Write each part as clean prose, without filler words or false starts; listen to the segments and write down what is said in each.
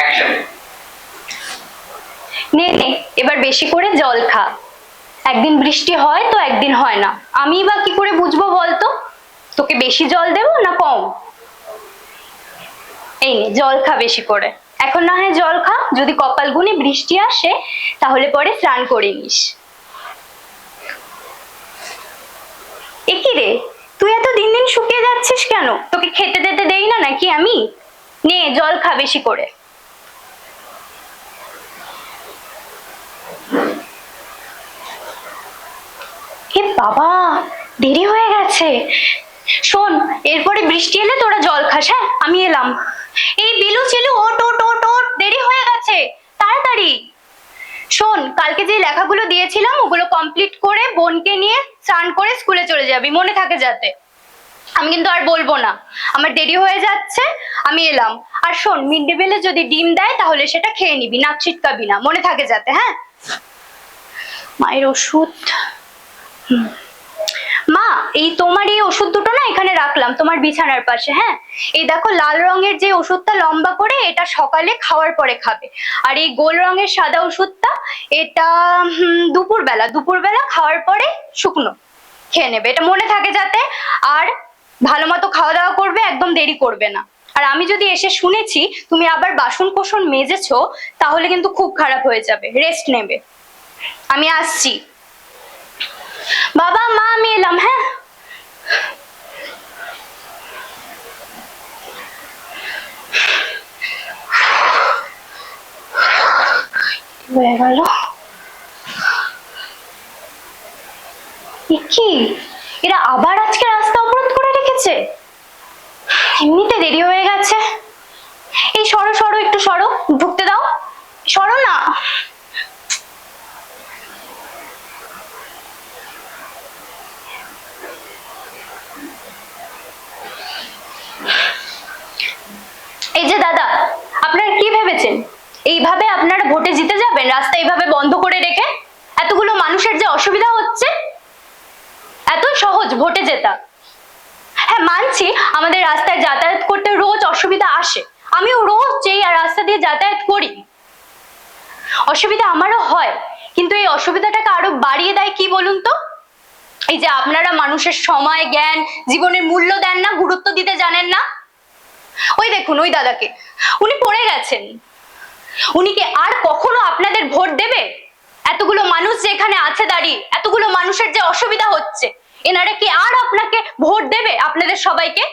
Action. নে নে, এবার বেশি করে জল খা। একদিন বৃষ্টি হয় তো একদিন হয় না, আমি বা কি করে বুঝবো বলতো তোকে বেশি জল দেবো না কম? এই নে জল খা বেশি করে। এখন না হয় জল খা, যদি কপাল গুনে বৃষ্টি আসে তাহলে পরে স্নান করে নিস। এ কি রে, তুই এত দিন দিন শুকিয়ে যাচ্ছিস কেন? তোকে খেতে টেতে দেই না নাকি আমি? নে জল খা বেশি করে। হে বাবা, দেরি হয়ে গেছে। শোন, এরপরে বৃষ্টি এলে তোরা জল খাস। হ্যাঁ, আমি এলাম। এই বিলু চিলু, ওট ওট ওট ওট, দেরি হয়ে গেছে, তাড়াতাড়ি শোন। কালকে যে লেখাগুলো দিয়েছিলাম ওগুলো কমপ্লিট করে বোনকে নিয়ে স্নান করে স্কুলে চলে যাবি, মনে থাকে যাতে। আমি কিন্তু আর বলবো না, আমার দেরি হয়ে যাচ্ছে, আমি এলাম। আর শোন, মিড ডে মিলে যদি ডিম দেয় তাহলে সেটা খেয়ে নিবি, নাক ছিটকাবি না, মনে থাকে যাতে। হ্যাঁ, মায়ের ওষুধ। মা, এই তোমার এই ওষুধ দুটো না এখানে রাখলাম তোমার বিছানার পাশে। হ্যাঁ, এই দেখো লাল রঙের যে ওষুধটা লম্বা করে, এটা সকালে খাওয়ার পরে খাবে। আর এই গোল রঙের সাদা ওষুধটা, এটা দুপুরবেলা খাওয়ার পরে শুকনো খেয়ে নেবে, এটা মনে থাকে যাতে। আর ভালো মতো খাওয়া দাওয়া করবে, একদম দেরি করবে না। আর আমি যদি এসে শুনেছি তুমি আবার বাসন কোসন মেজেছো, তাহলে কিন্তু খুব খারাপ হয়ে যাবে, রেস্ট নেবে। আমি আসছি। বাবা মা, আমি এলাম। হ্যাঁ, হয়ে গেল। কি, এরা আবার আজকে রাস্তা অবরোধ করে রেখেছে? এমনিতে দেরি হয়ে গেছে। এই সরো সরো, একটু সরো, ঢুকতে দাও, সরো না। এই যে দাদা, আপনারা কি ভেবেছেন এইভাবে আপনারা ভোটে জিতে যাবেন রাস্তা এইভাবে বন্ধ করে রেখে? এতগুলো মানুষের যে অসুবিধা হচ্ছে, এত সহজ ভোটে জেতা? হ্যাঁ মানছি, আমাদের রাস্তায় যাতায়াত করতে রোজ অসুবিধা আসে, আমিও রোজ এই রাস্তা দিয়ে যাতায়াত করি, অসুবিধা আমারও হয়। কিন্তু এই অসুবিধাটাকে আরো বাড়িয়ে দেয় কি বলুন তো? এই যে আপনারা মানুষের সময়, জ্ঞান, জীবনের মূল্য দেন না, গুরুত্ব দিতে জানেন না। ওই দেখুন ওই দাদাকে, উনি পড়ে গেছেন। উনি কি আর কখনো আপনাদের ভোট দেবে? এতগুলো মানুষ যে এখানে আছে দাঁড়িয়ে, এতগুলো মানুষের যে অসুবিধা হচ্ছে, এনারা কি আর আপনাকে ভোট দেবে? আপনাদের সবাইকে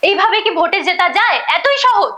এইভাবে কি ভোটে জেতা যায়? এতই সহজ?